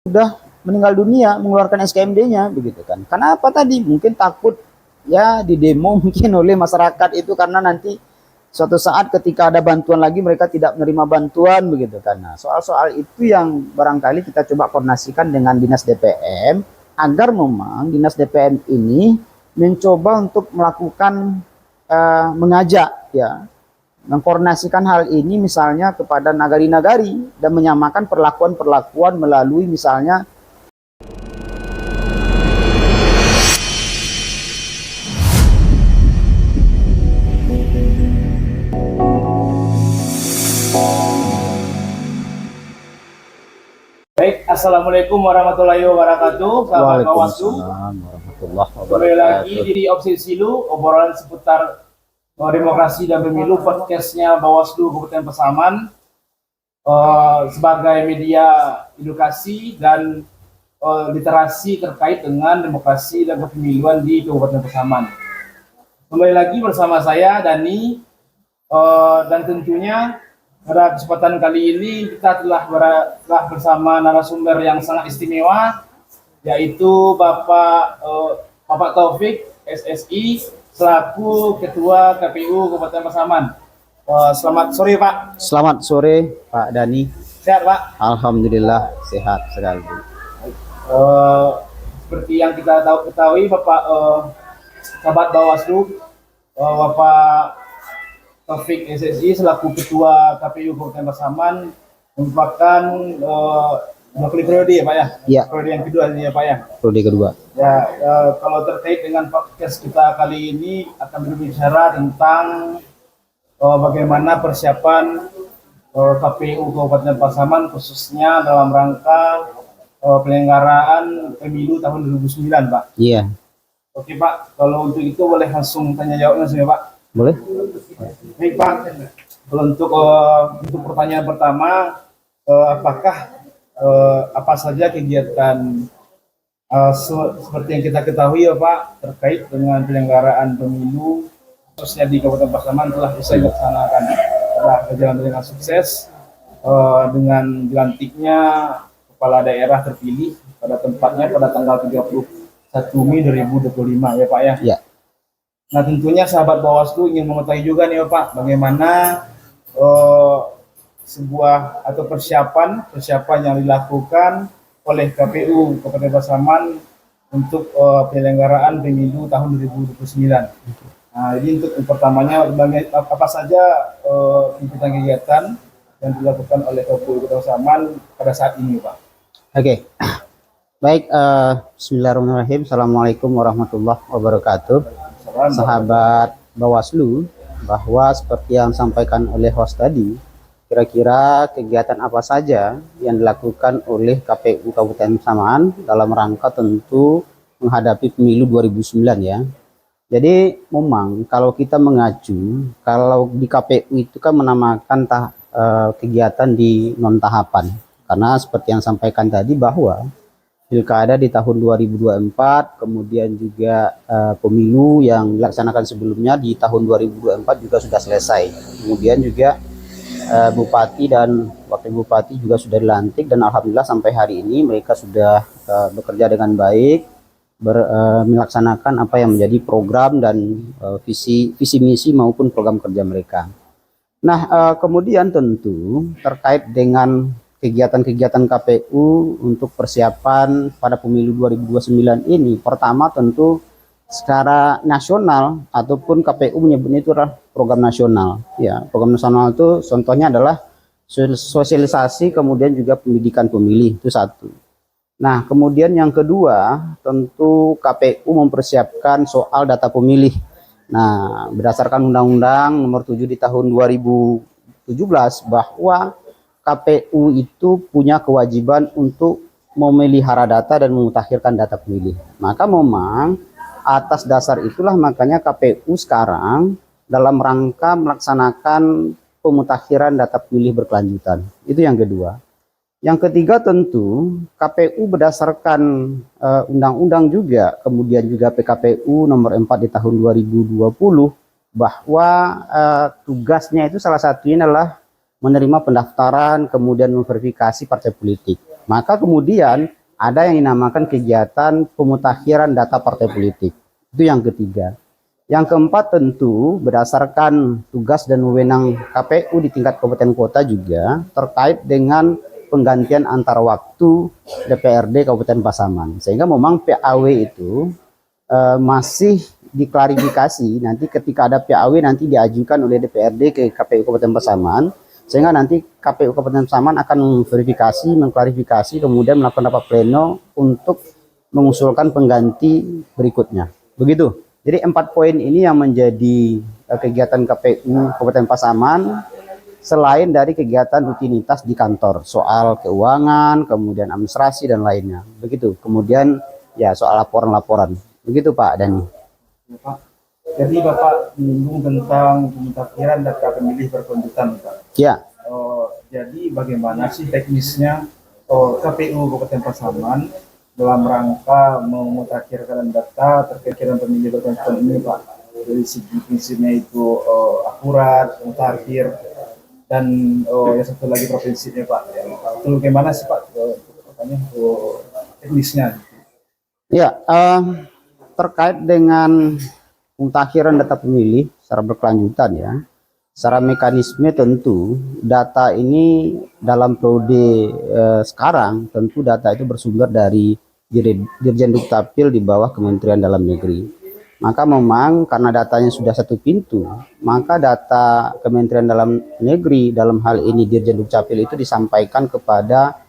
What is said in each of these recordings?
sudah meninggal dunia mengeluarkan SKMD-nya begitu kan. Karena apa tadi? Mungkin takut ya didemo mungkin oleh masyarakat itu karena nanti suatu saat ketika ada bantuan lagi mereka tidak menerima bantuan begitu kan. Nah, soal-soal itu yang barangkali kita coba koordinasikan dengan Dinas DPM agar memang Dinas DPM ini mencoba untuk melakukan mengajak ya, mengkoordinasikan hal ini misalnya kepada nagari-nagari dan menyamakan perlakuan-perlakuan melalui misalnya Baik, Assalamualaikum warahmatullahi wabarakatuh, sahabat Bawaslu. Kembali lagi di Obsesi Lu, obrolan seputar demokrasi dan pemilu, podcastnya Bawaslu Kabupaten Pasaman sebagai media edukasi dan literasi terkait dengan demokrasi dan kepemiluan di Kabupaten Pasaman. Kembali lagi bersama saya Dani, dan tentunya pada kesempatan kali ini kita telah bersama narasumber yang sangat istimewa, yaitu Bapak Taufik SSI selaku Ketua KPU Kabupaten Pasaman. Selamat sore Pak. Selamat sore Pak Dani. Sehat Pak? Alhamdulillah sehat sekali. Seperti yang kita ketahui Bapak sahabat Bawaslu, Bapak Taufik SSI selaku Ketua KPU Kabupaten Pasaman merupakan dua kali periode ya Pak ya? Iya. Periode yang kedua ya Pak ya? Periode kedua. Ya, kalau terkait dengan podcast kita kali ini akan berbicara tentang bagaimana persiapan KPU Kabupaten Pasaman khususnya dalam rangka penyelenggaraan pemilu tahun 2009 Pak. Iya. Oke Pak, kalau untuk itu boleh langsung tanya jawab langsung ya Pak? Boleh? Baik Pak, kalau untuk pertanyaan pertama, apakah apa saja kegiatan seperti yang kita ketahui ya Pak terkait dengan penyelenggaraan pemilu khususnya di Kabupaten Pasaman telah usai dilaksanakan, telah berjalan dengan sukses dengan dilantiknya kepala daerah terpilih pada tempatnya pada tanggal 31 Mei 2025 ya Pak ya. Ya. Nah tentunya sahabat Bawaslu ingin mengetahui juga nih Pak, bagaimana sebuah atau persiapan yang dilakukan oleh KPU Kabupaten Pasaman untuk penyelenggaraan pemilu tahun 2029. Nah ini untuk pertamanya apa saja kegiatan-kegiatan yang dilakukan oleh KPU Kabupaten Pasaman pada saat ini Pak. Oke. Baik, bismillahirrahmanirrahim. Assalamualaikum warahmatullahi wabarakatuh. Sahabat Bawaslu, bahwa seperti yang disampaikan oleh host tadi, kira-kira kegiatan apa saja yang dilakukan oleh KPU Kabupaten Pasaman dalam rangka tentu menghadapi pemilu 2009 ya. Jadi memang kalau kita mengacu, kalau di KPU itu kan menamakan kegiatan di non tahapan, karena seperti yang disampaikan tadi bahwa pilkada di tahun 2024, kemudian juga pemilu yang dilaksanakan sebelumnya di tahun 2024 juga sudah selesai. Kemudian juga bupati dan wakil bupati juga sudah dilantik dan alhamdulillah sampai hari ini mereka sudah bekerja dengan baik, melaksanakan apa yang menjadi program dan visi misi maupun program kerja mereka. Nah, kemudian tentu terkait dengan kegiatan-kegiatan KPU untuk persiapan pada pemilu 2029 ini, pertama tentu secara nasional ataupun KPU menyebutnya itu adalah program nasional ya. Program nasional itu contohnya adalah sosialisasi kemudian juga pendidikan pemilih, itu satu. Nah kemudian yang kedua tentu KPU mempersiapkan soal data pemilih. Nah berdasarkan Undang-Undang nomor 7 di tahun 2017 bahwa KPU itu punya kewajiban untuk memelihara data dan memutakhirkan data pemilih. Maka memang atas dasar itulah makanya KPU sekarang dalam rangka melaksanakan pemutakhiran data pemilih berkelanjutan. Itu yang kedua. Yang ketiga tentu KPU berdasarkan undang-undang juga, kemudian juga PKPU nomor 4 di tahun 2020 bahwa tugasnya itu salah satunya adalah menerima pendaftaran, kemudian memverifikasi partai politik. Maka kemudian ada yang dinamakan kegiatan pemutakhiran data partai politik. Itu yang ketiga. Yang keempat tentu berdasarkan tugas dan wewenang KPU di tingkat kabupaten kota juga terkait dengan penggantian antar waktu DPRD Kabupaten Pasaman. Sehingga memang PAW itu masih diklarifikasi nanti ketika ada PAW nanti diajukan oleh DPRD ke KPU Kabupaten Pasaman, sehingga nanti KPU Kabupaten Pasaman akan memverifikasi, mengklarifikasi, kemudian melakukan rapat pleno untuk mengusulkan pengganti berikutnya. Begitu. Jadi 4 poin ini yang menjadi kegiatan KPU Kabupaten Pasaman selain dari kegiatan rutinitas di kantor, soal keuangan, kemudian administrasi dan lainnya. Begitu. Kemudian ya soal laporan-laporan. Begitu Pak Dani. Ya, Pak. Jadi Bapak menyinggung tentang pemutakhiran data pemilih berkelanjutan, Pak. Ya. Jadi bagaimana sih teknisnya KPU Kabupaten Pasaman dalam rangka memutakhirkan data terkait dengan pemilih berkelanjutan ini, Pak? Dari segi prinsipnya itu akurat, mutakhir, dan yang satu lagi provinsinya, Pak. Itu bagaimana sih Pak teknisnya? Ya, terkait dengan pemutakhiran data pemilih secara berkelanjutan ya, secara mekanisme tentu data ini dalam periode sekarang tentu data itu bersumber dari Dirjen Dukcapil di bawah Kementerian Dalam Negeri. Maka memang karena datanya sudah satu pintu, maka data Kementerian Dalam Negeri dalam hal ini Dirjen Dukcapil itu disampaikan kepada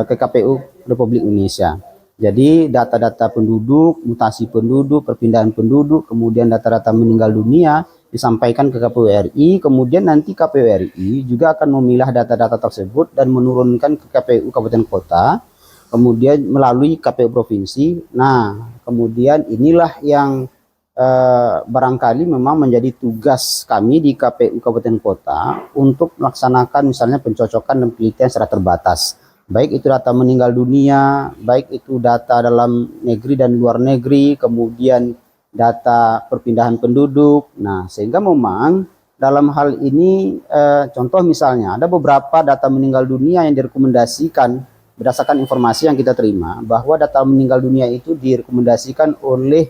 ke KPU Republik Indonesia. Jadi data-data penduduk, mutasi penduduk, perpindahan penduduk, kemudian data-data meninggal dunia disampaikan ke KPU RI, kemudian nanti KPU RI juga akan memilah data-data tersebut dan menurunkan ke KPU Kabupaten Kota, kemudian melalui KPU Provinsi. Nah, kemudian inilah yang barangkali memang menjadi tugas kami di KPU Kabupaten Kota untuk melaksanakan misalnya pencocokan dan penelitian secara terbatas. Baik itu data meninggal dunia, baik itu data dalam negeri dan luar negeri, kemudian data perpindahan penduduk. Nah, sehingga memang dalam hal ini contoh misalnya ada beberapa data meninggal dunia yang direkomendasikan berdasarkan informasi yang kita terima bahwa data meninggal dunia itu direkomendasikan oleh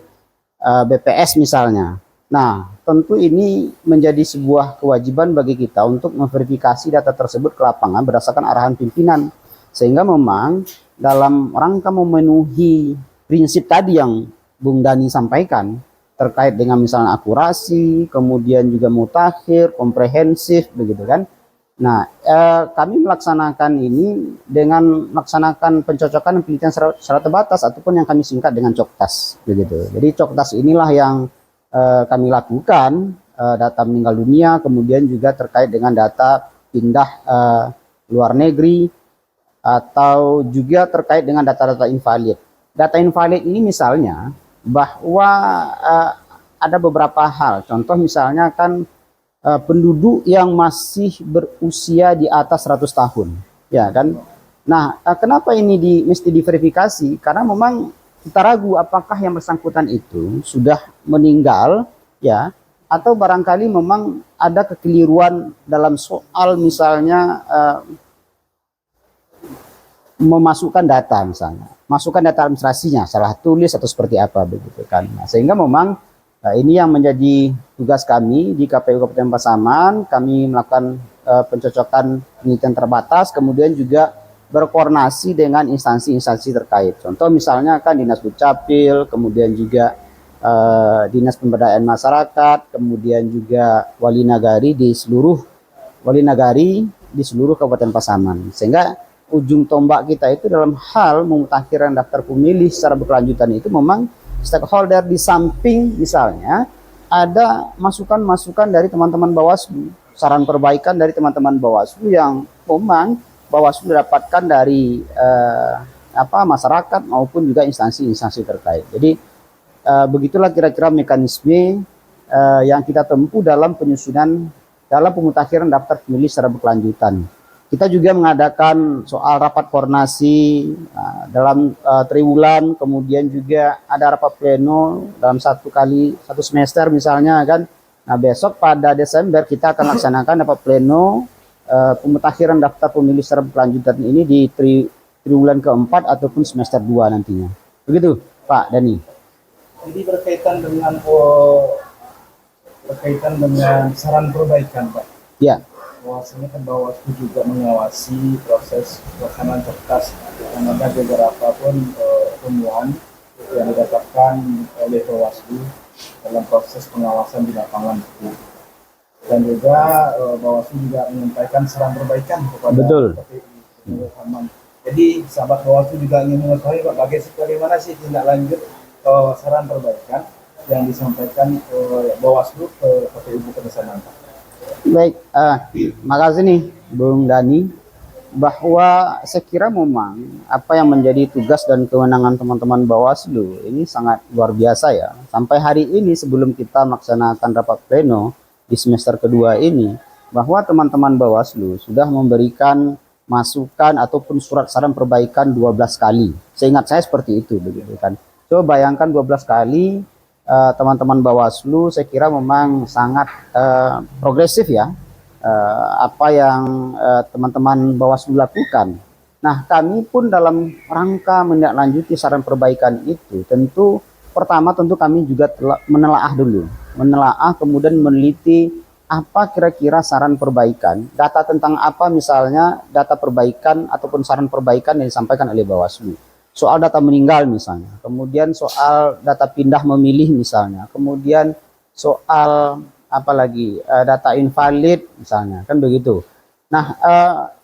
BPS misalnya. Nah, tentu ini menjadi sebuah kewajiban bagi kita untuk memverifikasi data tersebut ke lapangan berdasarkan arahan pimpinan. Sehingga memang dalam rangka memenuhi prinsip tadi yang Bung Dani sampaikan terkait dengan misalnya akurasi, kemudian juga mutakhir, komprehensif, begitu kan. Nah, kami melaksanakan ini dengan melaksanakan pencocokan dan penelitian secara terbatas ataupun yang kami singkat dengan COKTAS, begitu. Jadi COKTAS inilah yang kami lakukan, data meninggal dunia, kemudian juga terkait dengan data pindah luar negeri, atau juga terkait dengan data-data invalid. Data invalid ini misalnya bahwa ada beberapa hal, contoh misalnya kan penduduk yang masih berusia di atas 100 tahun, ya kan. Nah, kenapa ini mesti diverifikasi? Karena memang kita ragu apakah yang bersangkutan itu sudah meninggal, ya, atau barangkali memang ada kekeliruan dalam soal misalnya memasukkan data misalnya, masukkan data administrasinya, salah tulis atau seperti apa begitu kan. Nah, sehingga memang ini yang menjadi tugas kami di KPU Kabupaten Pasaman. Kami melakukan pencocokan penelitian terbatas, kemudian juga berkoordinasi dengan instansi-instansi terkait. Contoh misalnya kan Dinas Dukcapil, kemudian juga Dinas Pemberdayaan Masyarakat, kemudian juga wali nagari di seluruh Kabupaten Pasaman. Sehingga ujung tombak kita itu dalam hal memutakhirkan daftar pemilih secara berkelanjutan itu memang stakeholder di samping misalnya ada masukan-masukan dari teman-teman Bawaslu, saran perbaikan dari teman-teman Bawaslu yang memang Bawaslu dapatkan dari masyarakat maupun juga instansi-instansi terkait. Jadi begitulah kira-kira mekanisme yang kita tempuh dalam penyusunan dalam pemutakhiran daftar pemilih secara berkelanjutan. Kita juga mengadakan soal rapat koordinasi dalam triwulan, kemudian juga ada rapat pleno dalam satu semester misalnya kan. Nah, besok pada Desember kita akan laksanakan rapat pleno pemutakhiran daftar pemilih secara berkelanjutan ini di triwulan keempat ataupun semester 2 nantinya. Begitu Pak Dani. Jadi berkaitan dengan saran perbaikan, Pak. Ya. Bahwasanya kan Bawaslu juga mengawasi proses pelaksanaan cerdas, dan ada beberapa pun temuan yang didapatkan oleh Bawaslu dalam proses pengawasan di lapangan itu. Dan juga Bawaslu juga menyampaikan saran perbaikan kepada KPU Rekaman. Jadi sahabat Bawaslu juga ingin mengetahui Pak, bagaimana sih tindak lanjut saran perbaikan yang disampaikan Bawaslu ke KPU Kedesanan, Pak. Baik, makasih nih Bung Dani, bahwa saya kira memang apa yang menjadi tugas dan kewenangan teman-teman Bawaslu ini sangat luar biasa ya. Sampai hari ini sebelum kita melaksanakan rapat pleno di semester kedua ini, bahwa teman-teman Bawaslu sudah memberikan masukan ataupun surat saran perbaikan 12 kali. Seingat saya seperti itu begitu kan. Coba bayangkan 12 kali. Teman-teman Bawaslu saya kira memang sangat progresif ya, apa yang teman-teman Bawaslu lakukan. Nah, kami pun dalam rangka menindaklanjuti saran perbaikan itu, tentu pertama kami juga menelaah dulu, kemudian meneliti apa kira-kira saran perbaikan, data tentang apa misalnya data perbaikan ataupun saran perbaikan yang disampaikan oleh Bawaslu. Soal data meninggal misalnya, kemudian soal data pindah memilih misalnya, kemudian soal apalagi data invalid misalnya, kan begitu. Nah,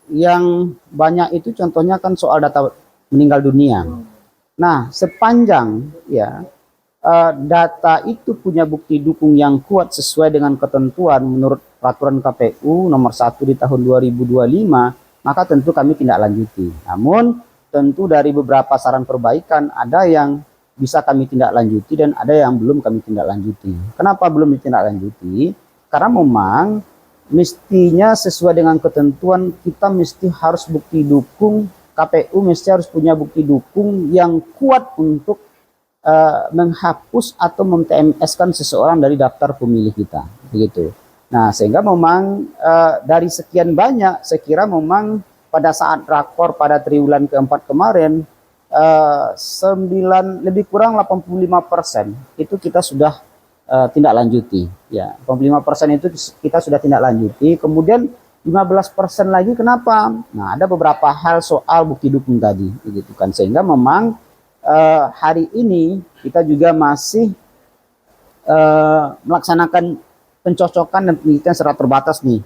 yang banyak itu contohnya kan soal data meninggal dunia. Nah, sepanjang ya data itu punya bukti dukung yang kuat sesuai dengan ketentuan menurut peraturan KPU nomor 1 di tahun 2025, maka tentu kami tindak lanjuti. Namun tentu dari beberapa saran perbaikan ada yang bisa kami tindak lanjuti dan ada yang belum kami tindak lanjuti. Kenapa belum ditindaklanjuti? Karena memang mestinya sesuai dengan ketentuan kita mesti harus bukti dukung, KPU mesti harus punya bukti dukung yang kuat untuk menghapus atau mem-TMS-kan seseorang dari daftar pemilih kita, begitu. Nah, sehingga memang dari sekian banyak, saya kira memang pada saat rakor pada triwulan keempat kemarin, lebih kurang 85% itu kita sudah tindak lanjuti. Ya, 85% itu kita sudah tindak lanjuti. Kemudian 15% lagi kenapa? Nah, ada beberapa hal soal bukti dukung tadi, begitu kan. Sehingga memang hari ini kita juga masih melaksanakan pencocokan dan penelitian secara terbatas nih,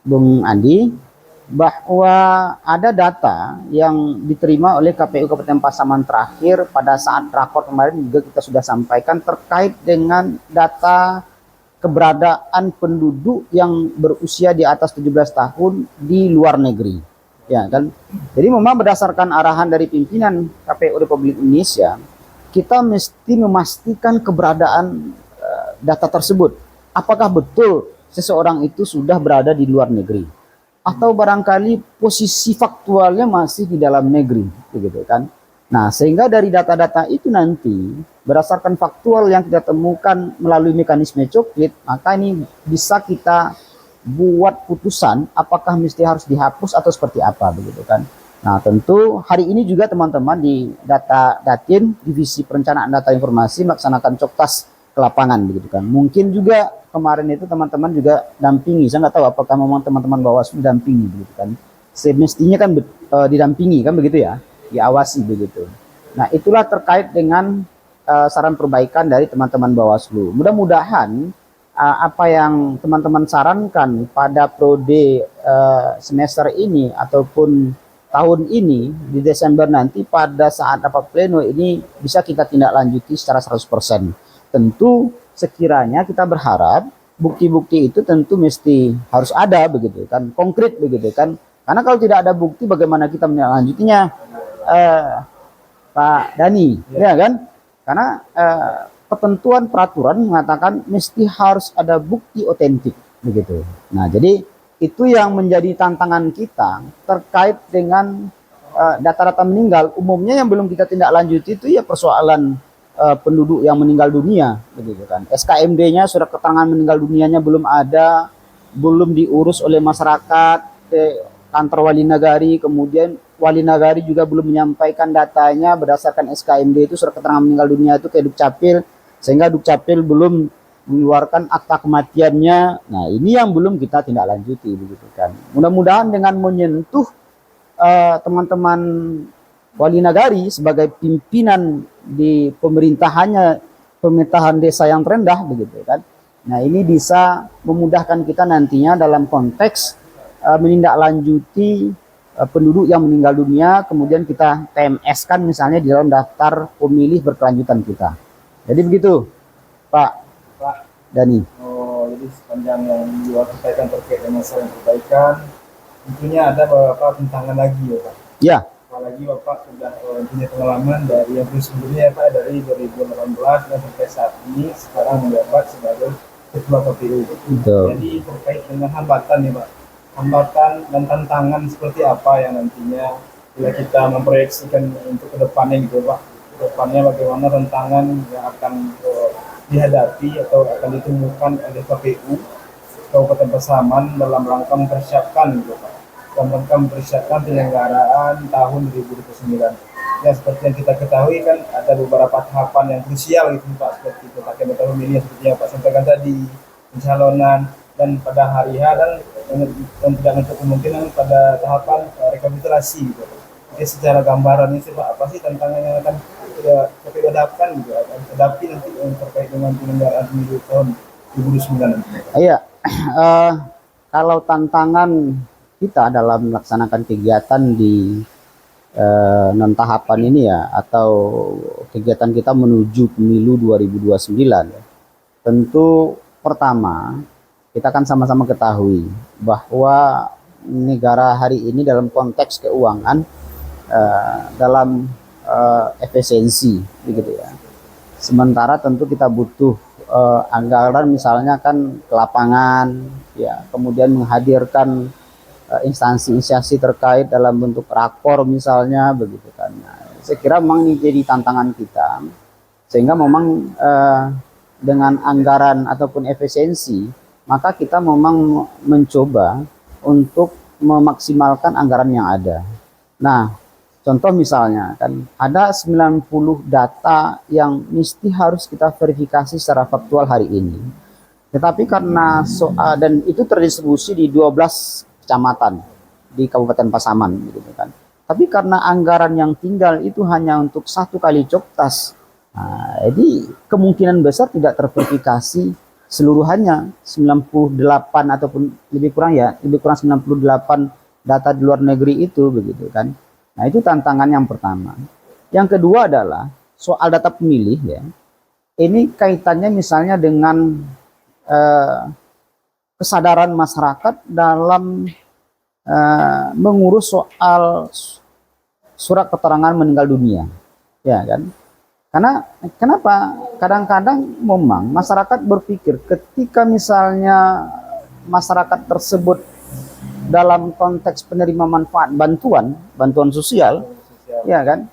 Bung Andi, bahwa ada data yang diterima oleh KPU Kabupaten Pasaman terakhir pada saat rakor kemarin juga kita sudah sampaikan terkait dengan data keberadaan penduduk yang berusia di atas 17 tahun di luar negeri. Ya kan? Jadi memang berdasarkan arahan dari pimpinan KPU Republik Indonesia, kita mesti memastikan keberadaan data tersebut. Apakah betul seseorang itu sudah berada di luar negeri? Atau barangkali posisi faktualnya masih di dalam negeri, begitu kan? Nah, sehingga dari data-data itu nanti berdasarkan faktual yang kita temukan melalui mekanisme coklit, maka ini bisa kita buat putusan apakah mesti harus dihapus atau seperti apa, begitu kan? Nah, tentu hari ini juga teman-teman di Data Datin Divisi Perencanaan Data Informasi melaksanakan coktas ke lapangan, begitu kan? Mungkin juga kemarin itu teman-teman juga dampingi, saya nggak tahu apakah memang teman-teman Bawaslu dampingi, begitu kan? Semestinya kan didampingi kan begitu ya, diawasi begitu. Nah, itulah terkait dengan saran perbaikan dari teman-teman Bawaslu. Mudah-mudahan apa yang teman-teman sarankan pada prode semester ini ataupun tahun ini di Desember nanti pada saat rapat pleno ini bisa kita tindak lanjuti secara 100%. Tentu sekiranya kita berharap bukti-bukti itu tentu mesti harus ada, begitu kan, konkret, begitu kan. Karena kalau tidak ada bukti bagaimana kita menindaklanjutinya, Pak Dani, ya kan? Karena ketentuan peraturan mengatakan mesti harus ada bukti otentik, begitu. Nah, jadi itu yang menjadi tantangan kita terkait dengan data-data meninggal. Umumnya yang belum kita tindak lanjuti itu ya persoalan penduduk yang meninggal dunia, begitu kan. SKMD-nya, surat keterangan meninggal dunianya belum ada, belum diurus oleh masyarakat, kantor wali nagari, kemudian wali nagari juga belum menyampaikan datanya berdasarkan SKMD itu, surat keterangan meninggal dunia itu ke Dukcapil, sehingga Dukcapil belum mengeluarkan akta kematiannya. Nah, ini yang belum kita tindak lanjuti begitu kan. Mudah-mudahan dengan menyentuh teman-teman wali nagari sebagai pimpinan di pemerintahan desa yang terendah begitu kan. Nah, ini bisa memudahkan kita nantinya dalam konteks menindaklanjuti penduduk yang meninggal dunia, kemudian kita TMS-kan misalnya di dalam daftar pemilih berkelanjutan kita. Jadi begitu, Pak Pak. Dani. Oh, jadi sepanjang yang disampaikan terkait dengan masalah perbaikan, tentunya ada beberapa tantangan lagi ya Pak. Ya. Apalagi Bapak sudah punya pengalaman dari yang sebelumnya ya Pak, dari 2018 dan sampai saat ini sekarang menjabat sebagai Ketua KPU. Betul. Jadi terkait dengan hambatan nih Pak, hambatan dan tantangan seperti apa yang nantinya bila kita memproyeksikan untuk kedepannya gitu Pak, kedepannya bagaimana tantangan yang akan dihadapi atau akan ditemukan oleh KPU Kabupaten Pasaman dalam rangka mempersiapkan gitu Pak, dalam rangka mempersiapkan penyelenggaraan tahun 2029. Ya seperti yang kita ketahui kan ada beberapa tahapan yang krusial gitu Pak, seperti petaknya pemilih seperti yang Pak sampaikan tadi, pencalonan, dan pada hari H dan tidak menutup kemungkinan pada tahapan rekapitulasi gitu. Jadi secara gambaran ini Pak, apa sih tantangan yang akan kita hadapkan gitu, akan hadapi nanti terkait dengan penyelenggaraan pemilu tahun 2009 nanti. Iya, kalau tantangan kita dalam melaksanakan kegiatan di non tahapan ini ya, atau kegiatan kita menuju pemilu 2029, tentu pertama kita kan sama-sama ketahui bahwa negara hari ini dalam konteks keuangan dalam efisiensi begitu ya. Sementara tentu kita butuh anggaran misalnya kan ke lapangan ya, kemudian menghadirkan instansi-instansi terkait dalam bentuk rakor misalnya begitu kan. Nah, saya kira memang ini jadi tantangan kita, sehingga memang dengan anggaran ataupun efisiensi maka kita memang mencoba untuk memaksimalkan anggaran yang ada. Nah, contoh misalnya kan ada 90 data yang mesti harus kita verifikasi secara faktual hari ini. Tetapi karena dan itu terdistribusi di 12 kecamatan di Kabupaten Pasaman gitu kan. Tapi karena anggaran yang tinggal itu hanya untuk 1 kali coktas, nah, jadi kemungkinan besar tidak terverifikasi seluruhannya 98 ataupun lebih kurang 98 data di luar negeri itu begitu kan. Nah, itu tantangan yang pertama. Yang kedua adalah soal data pemilih ya. Ini kaitannya misalnya dengan kesadaran masyarakat dalam mengurus soal surat keterangan meninggal dunia, ya kan? Karena kenapa? Kadang-kadang memang masyarakat berpikir ketika misalnya masyarakat tersebut dalam konteks penerima manfaat bantuan sosial, ya kan?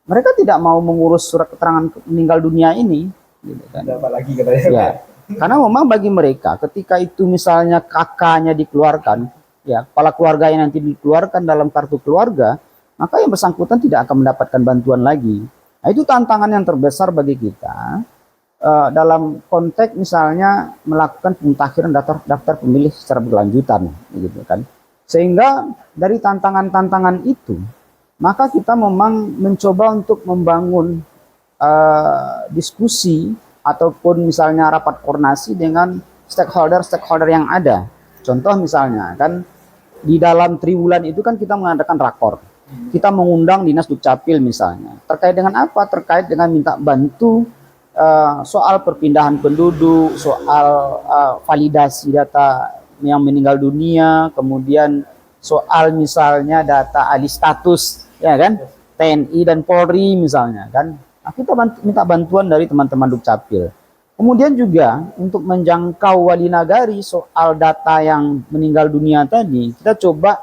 Mereka tidak mau mengurus surat keterangan meninggal dunia ini, gitu kan? Apa lagi katanya? Ya. Karena memang bagi mereka ketika itu misalnya kakaknya dikeluarkan, ya kepala keluarga yang nanti dikeluarkan dalam kartu keluarga, maka yang bersangkutan tidak akan mendapatkan bantuan lagi. Nah, itu tantangan yang terbesar bagi kita dalam konteks misalnya melakukan pemutakhiran daftar pemilih secara berkelanjutan, gitu kan. Sehingga dari tantangan-tantangan itu, maka kita memang mencoba untuk membangun diskusi ataupun misalnya rapat koordinasi dengan stakeholder yang ada. Contoh misalnya kan di dalam triwulan itu kan kita mengadakan rakor. Kita mengundang Dinas Dukcapil misalnya. Terkait dengan apa? Terkait dengan minta bantu soal perpindahan penduduk, soal validasi data yang meninggal dunia, kemudian soal misalnya data alih status, ya kan, TNI dan Polri misalnya kan. Nah, kita minta bantuan dari teman-teman Dukcapil. Kemudian juga untuk menjangkau wali nagari soal data yang meninggal dunia tadi, kita coba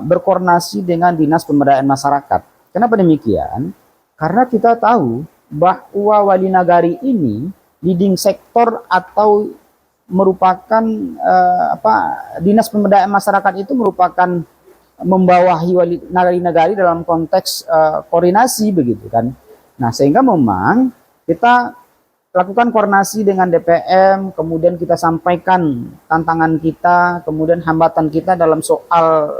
berkoordinasi dengan Dinas Pemberdayaan Masyarakat. Kenapa demikian? Karena kita tahu bahwa wali nagari ini leading sektor atau merupakan Dinas Pemberdayaan Masyarakat itu merupakan membawahi nagari-nagari dalam konteks koordinasi begitu kan. Nah, sehingga memang kita lakukan koordinasi dengan DPM, kemudian kita sampaikan tantangan kita, kemudian hambatan kita dalam soal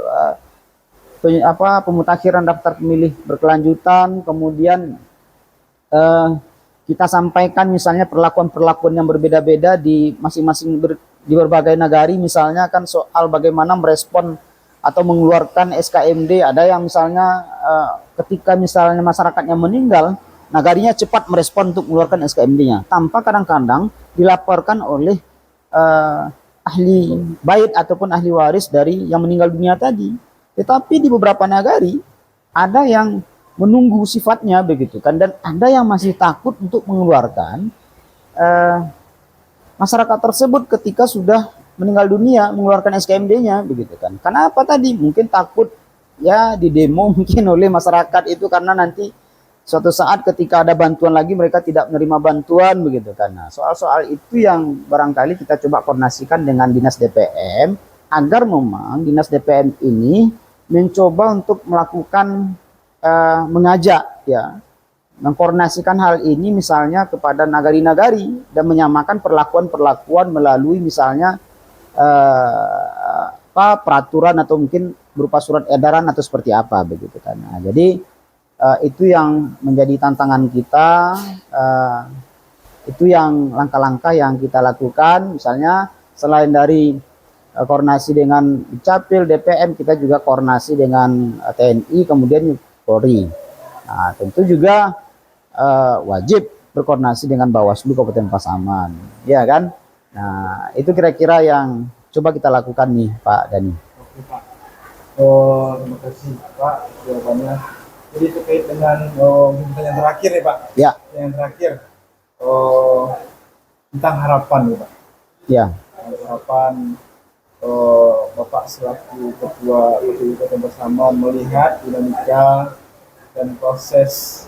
pemutakhiran daftar pemilih berkelanjutan, kemudian kita sampaikan misalnya perlakuan-perlakuan yang berbeda-beda di masing-masing di berbagai negari, misalnya kan soal bagaimana merespon atau mengeluarkan SKMD. Ada yang misalnya ketika misalnya masyarakatnya meninggal, nagarinya cepat merespon untuk mengeluarkan SKMD-nya tanpa kadang-kadang dilaporkan oleh ahli bait ataupun ahli waris dari yang meninggal dunia tadi. Tetapi di beberapa nagari ada yang menunggu sifatnya begitu kan, dan ada yang masih takut untuk mengeluarkan masyarakat tersebut ketika sudah meninggal dunia mengeluarkan SKMD-nya begitu kan. Karena apa tadi? Mungkin takut ya didemo mungkin oleh masyarakat itu, karena nanti suatu saat ketika ada bantuan lagi mereka tidak menerima bantuan begitu kan. Nah, soal-soal itu yang barangkali kita coba koordinasikan dengan Dinas DPM agar memang Dinas DPM ini mencoba untuk melakukan mengajak ya, mengkoordinasikan hal ini misalnya kepada nagari-nagari dan menyamakan perlakuan-perlakuan melalui misalnya peraturan atau mungkin berupa surat edaran atau seperti apa begitu kan. Nah, jadi itu yang menjadi tantangan kita, itu yang langkah-langkah yang kita lakukan. Misalnya selain dari koordinasi dengan Capil, DPM, kita juga koordinasi dengan TNI, kemudian Polri. Nah, tentu juga wajib berkoordinasi dengan Bawaslu Kabupaten Pasaman, ya kan? Nah, itu kira-kira yang coba kita lakukan nih, Pak Dani. Oke, Pak. Terima kasih, Pak, jawabannya. Jadi terkait dengan yang terakhir nih Pak. Ya. Yang terakhir tentang harapan nih Pak. Ya. Harapan Bapak selaku Ketua KPU Kabupaten Pasaman melihat dinamika dan proses.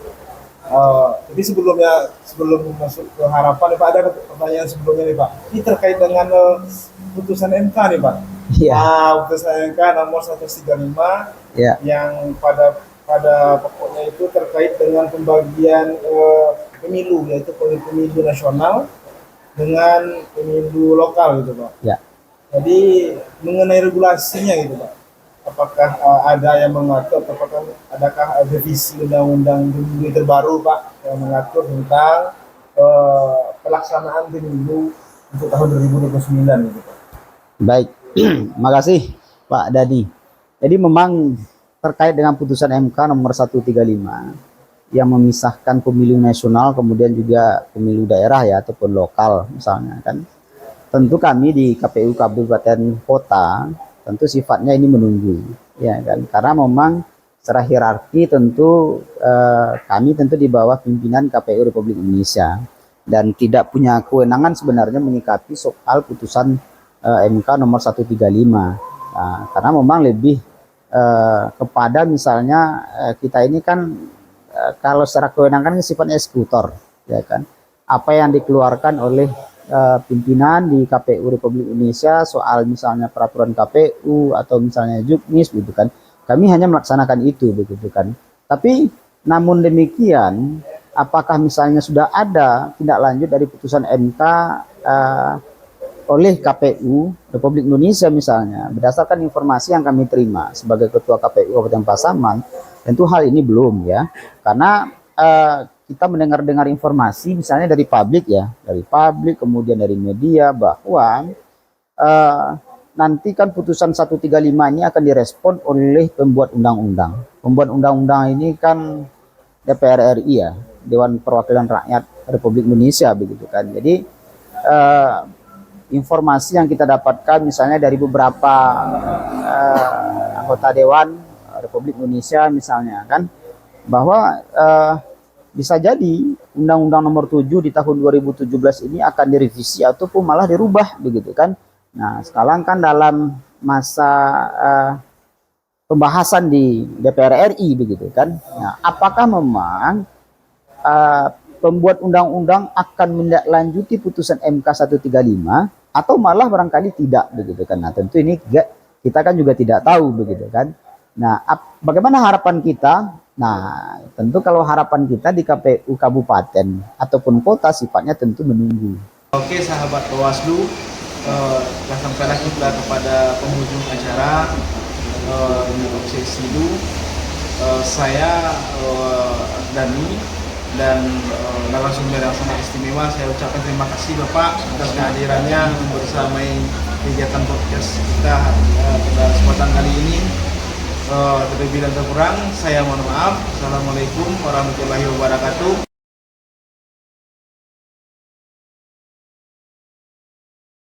Tapi sebelum masuk ke harapan nih Pak, ada pertanyaan sebelumnya nih Pak. Ini terkait dengan putusan MK nih Pak. Iya. Putusan MK nomor 135 ya. Yang pada pokoknya itu terkait dengan pembagian pemilu, yaitu pemilu nasional dengan pemilu lokal gitu Pak. Ya. Jadi mengenai regulasinya gitu Pak, apakah ada yang mengatur, adakah revisi undang-undang pemilu terbaru Pak yang mengatur tentang pelaksanaan pemilu untuk tahun 2029 gitu Pak. Baik, makasih Pak Dadi. Jadi memang terkait dengan putusan MK nomor 135 yang memisahkan pemilu nasional kemudian juga pemilu daerah ya ataupun lokal misalnya kan, tentu kami di KPU Kabupaten Kota tentu sifatnya ini menunggu ya kan, karena memang secara hierarki tentu kami tentu di bawah pimpinan KPU Republik Indonesia dan tidak punya kewenangan sebenarnya menyikapi soal putusan MK nomor 135. Nah, karena memang lebih kepada misalnya kita ini kan kalau secara kewenangan sifatnya eksekutor ya kan, apa yang dikeluarkan oleh pimpinan di KPU Republik Indonesia soal misalnya peraturan KPU atau misalnya juknis gitu kan, kami hanya melaksanakan itu begitu kan. Tapi namun demikian apakah misalnya sudah ada tindak lanjut dari putusan MK oleh KPU Republik Indonesia misalnya, berdasarkan informasi yang kami terima sebagai Ketua KPU Kabupaten Pasaman, tentu hal ini belum ya, karena kita mendengar-dengar informasi misalnya dari publik ya, dari publik kemudian dari media bahwa nanti kan putusan 135 ini akan direspon oleh pembuat undang-undang. Pembuat undang-undang ini kan DPR RI ya, Dewan Perwakilan Rakyat Republik Indonesia begitu kan. Jadi informasi yang kita dapatkan misalnya dari beberapa anggota Dewan Republik Indonesia misalnya kan, bahwa bisa jadi Undang-Undang Nomor 7 di tahun 2017 ini akan direvisi ataupun malah dirubah begitu kan. Nah, sekarang kan dalam masa pembahasan di DPR RI begitu kan. Nah, apakah memang pembuat undang-undang akan menindaklanjuti putusan MK 135 atau malah barangkali tidak begitu kan. Nah, tentu ini kita kan juga tidak tahu begitu kan. Nah, bagaimana harapan kita? Nah, tentu kalau harapan kita di KPU kabupaten ataupun kota sifatnya tentu menunggu. Oke sahabat Bawaslu, sampailah kita kepada penghujung acara untuk sesi itu. Saya Dani dan narasumber yang sangat istimewa, saya ucapkan terima kasih Bapak atas kehadirannya bersamai kegiatan podcast kita pada kesempatan kali ini. Terlebih dan terkurang saya mohon maaf. Assalamualaikum warahmatullahi wabarakatuh.